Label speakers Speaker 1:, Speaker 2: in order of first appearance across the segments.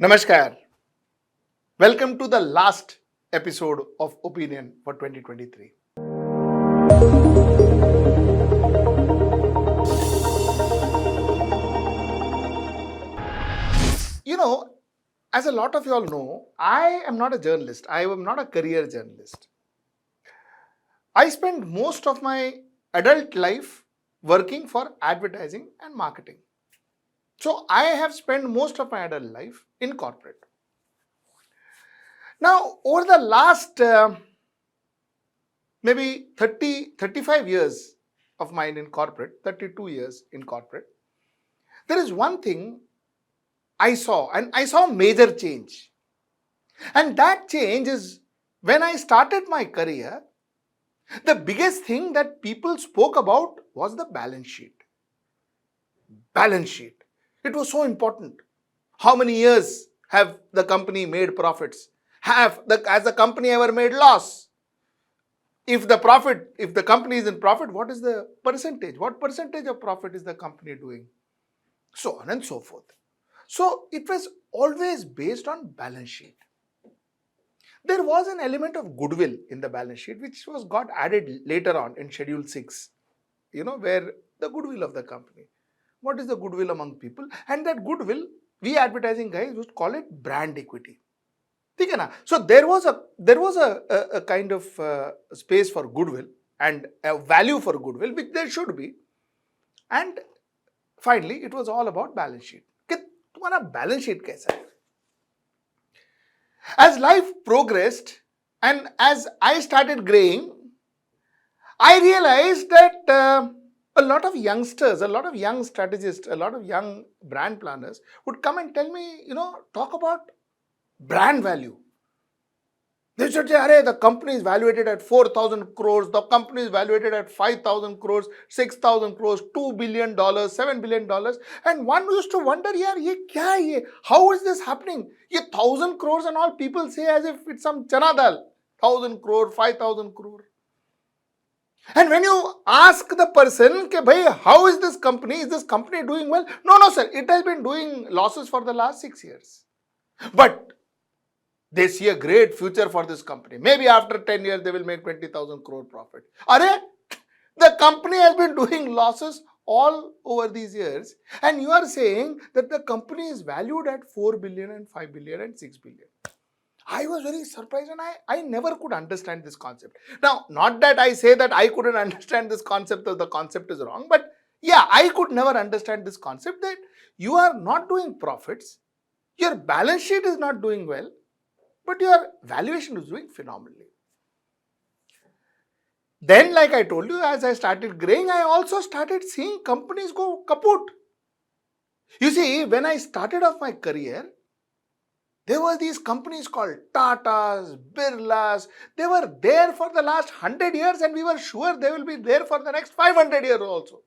Speaker 1: Namaskar. Welcome to the last episode of Opinion for 2023. You know, as a lot of you all know, I am not a journalist. I am not a career journalist. I spent most of my adult life working for advertising and marketing. So I have spent most of my adult life in corporate. Now, over the last maybe 35 years of mine in corporate, 32 years in corporate, there is one thing I saw, and I saw major change. And that change is when I started my career, the biggest thing that people spoke about was the balance sheet. Balance sheet. It was so important. How many years have the company made profits? Has the company ever made loss? If the company is in profit, what is the percentage? What percentage of profit is the company doing? So on and so forth. So it was always based on balance sheet. There was an element of goodwill in the balance sheet which was got added later on in Schedule 6, where the goodwill of the company. What is the goodwill among people? And that goodwill, we advertising guys would call it brand equity. So there was a kind of space for goodwill and a value for goodwill, which there should be. And finally, it was all about balance sheet. तुम्हारा balance sheet कैसा है? As life progressed and as I started graying, I realized that a lot of youngsters, a lot of young strategists, a lot of young brand planners would come and tell me, talk about brand value. They should say, the company is valuated at 4,000 crores, the company is valuated at 5,000 crores, 6,000 crores, $2 billion, $7 billion. And one used to wonder, how is this happening? 1,000 crores and all people say as if it's some chana dal. 1,000 crore, 5,000 crore. And when you ask the person, how is this company? Is this company doing well? No, sir. It has been doing losses for the last 6 years. But they see a great future for this company. Maybe after 10 years, they will make 20,000 crore profit. The company has been doing losses all over these years. And you are saying that the company is valued at 4 billion and 5 billion and 6 billion. I was very surprised and I never could understand this concept. Now, not that I say that I couldn't understand this concept or the concept is wrong, but yeah, I could never understand this concept that you are not doing profits, your balance sheet is not doing well, but your valuation is doing phenomenally. Then, like I told you, as I started graying, I also started seeing companies go kaput. You see, when I started off my career, there were these companies called Tatas, Birlas. They were there for the last 100 years and we were sure they will be there for the next 500 years also.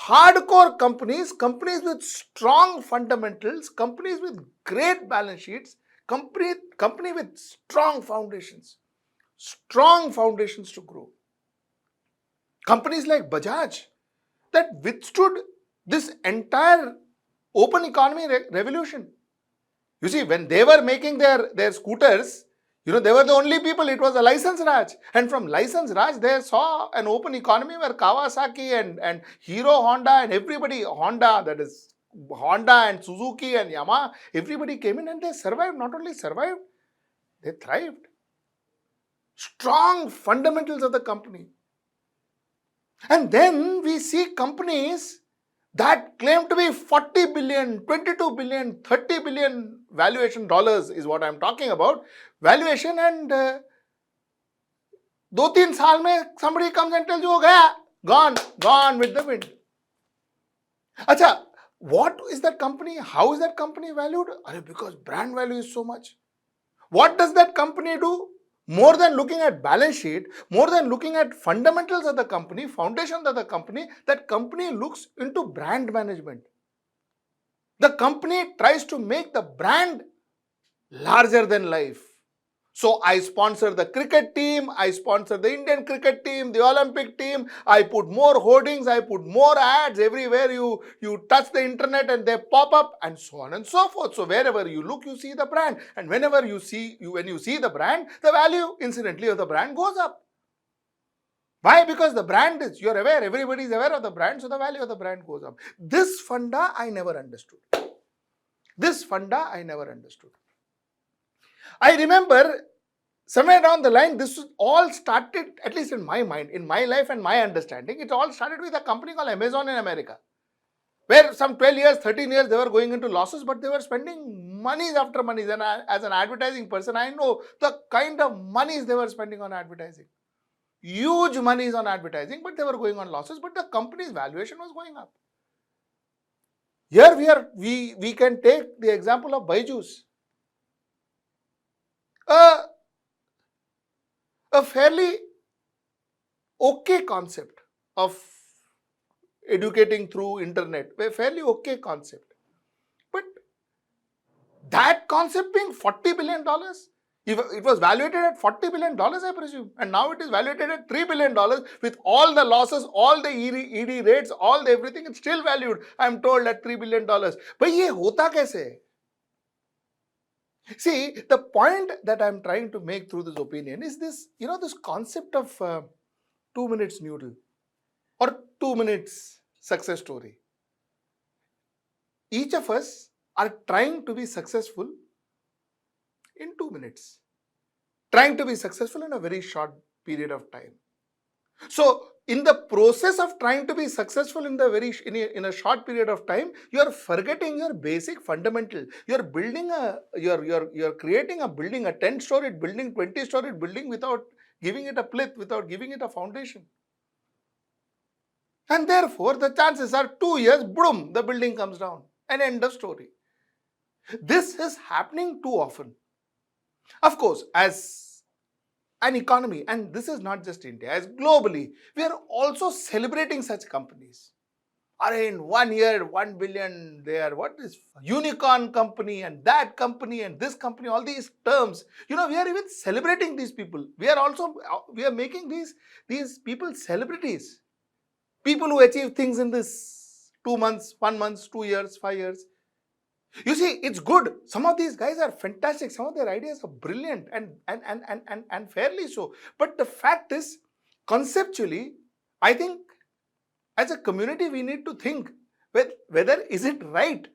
Speaker 1: Hardcore companies, companies with strong fundamentals, companies with great balance sheets, company with strong foundations to grow. Companies like Bajaj that withstood this entire open economy revolution. You see, when they were making their scooters, they were the only people, it was a license Raj. And from license Raj, they saw an open economy where Kawasaki and Hero Honda and everybody, Honda and Suzuki and Yamaha, everybody came in and they survived. Not only survived, they thrived. Strong fundamentals of the company. And then we see companies that claim to be 40 billion, 22 billion, 30 billion valuation dollars is what I'm talking about. Valuation and 2-3 saal mein somebody comes and tells you, gone with the wind. Acha, what is that company? How is that company valued? Because brand value is so much. What does that company do? More than looking at balance sheet, more than looking at fundamentals of the company, foundations of the company, that company looks into brand management. The company tries to make the brand larger than life. So I sponsor the cricket team, I sponsor the Indian cricket team, the Olympic team, I put more hoardings, I put more ads everywhere you touch the internet and they pop up and so on and so forth. So wherever you look, you see the brand. And whenever when you see the brand, the value incidentally of the brand goes up. Why? Because the brand is, you're aware, everybody is aware of the brand, so the value of the brand goes up. This funda I never understood. I remember somewhere down the line, this all started, at least in my mind, in my life and my understanding, it all started with a company called Amazon in America, where some 12 years, 13 years, they were going into losses, but they were spending monies after monies. And as an advertising person, I know the kind of monies they were spending on advertising. Huge monies on advertising, but they were going on losses, but the company's valuation was going up. Here we can take the example of Byju's. A fairly okay concept of educating through internet, a fairly okay concept. But that concept being $40 billion, it was valuated at $40 billion, I presume, and now it is valuated at $3 billion with all the losses, all the ED rates, all the everything, it's still valued, I am told, at $3 billion. But ye hota kaise? See, the point that I'm trying to make through this opinion is this, this concept of 2 minutes noodle or 2 minutes success story. Each of us are trying to be successful in 2 minutes, trying to be successful in a very short period of time. So, in the process of trying to be successful in a short period of time, you are forgetting your basic fundamental. You are building you're creating a building, a 10-storied building, 20-storied building without giving it a plinth, without giving it a foundation. And therefore, the chances are 2 years, boom, the building comes down. An end of story. This is happening too often. Of course, as an economy, and this is not just India, as globally, we are also celebrating such companies. Are in 1 year, 1 billion, they are what is unicorn company and that company and this company, all these terms. We are even celebrating these people. We are making these people celebrities. People who achieve things in this 2 months, 1 month, 2 years, 5 years. You see, it's good. Some of these guys are fantastic. Some of their ideas are brilliant and fairly so. But the fact is, conceptually, I think as a community, we need to think whether is it right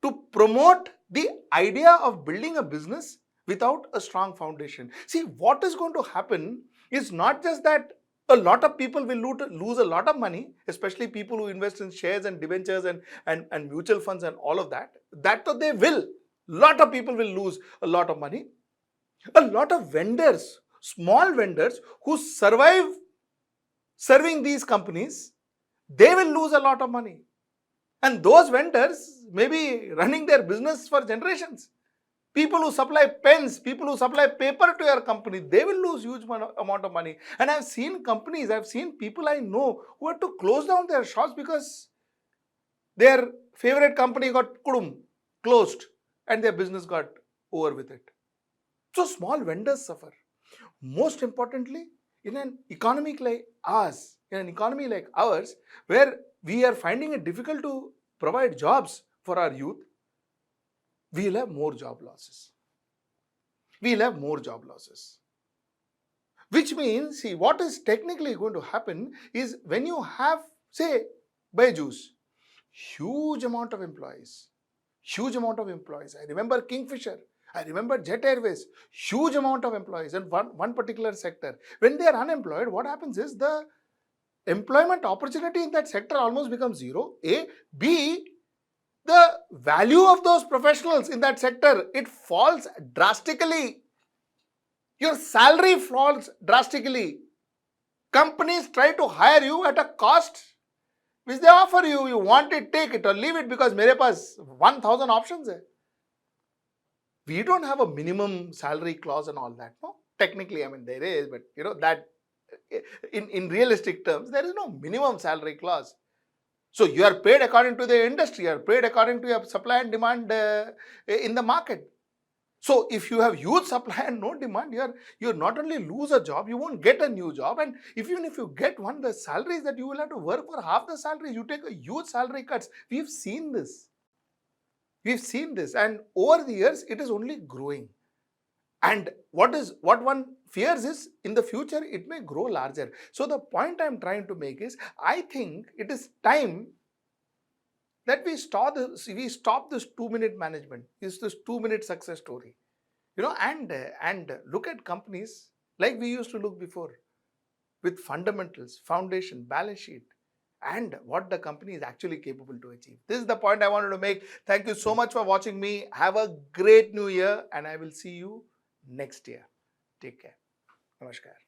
Speaker 1: to promote the idea of building a business without a strong foundation. See, what is going to happen is not just that a lot of people will lose a lot of money, especially people who invest in shares and debentures and mutual funds and all of that. That they will. A lot of people will lose a lot of money. A lot of vendors, small vendors who survive serving these companies, they will lose a lot of money. And those vendors may be running their business for generations. People who supply pens, people who supply paper to your company, they will lose huge amount of money. And I've seen companies, I've seen people I know who had to close down their shops because their favorite company got closed and their business got over with it. So small vendors suffer. Most importantly, in an economy like ours, where we are finding it difficult to provide jobs for our youth, we will have more job losses. Which means, see, what is technically going to happen is when you have, say, Byju's, huge amount of employees. I remember Kingfisher. I remember Jet Airways. Huge amount of employees in one particular sector. When they are unemployed, what happens is the employment opportunity in that sector almost becomes zero. A. B. The value of those professionals in that sector, it falls drastically. Your salary falls drastically. Companies try to hire you at a cost which they offer you. You want it, take it or leave it because mere paas 1,000 options hai. We don't have a minimum salary clause and all that. No, technically, I mean there is, but that in realistic terms, there is no minimum salary clause. So you are paid according to the industry, you are paid according to your supply and demand in the market. So if you have huge supply and no demand, you're not only lose a job, you won't get a new job. And even if you get one, the salaries that you will have to work for half the salaries, you take a huge salary cuts. We've seen this. We've seen this, and over the years, it is only growing. And what one fears is in the future it may grow larger. So the point I'm trying to make is, I think it is time that we stop this 2-minute management, is this 2-minute success story, and look at companies like we used to look before, with fundamentals, foundation, balance sheet, and what the company is actually capable to achieve. This is the point I wanted to make. Thank you so much for watching me. Have a great new year, and I will see you next year. Take care. Namaskar.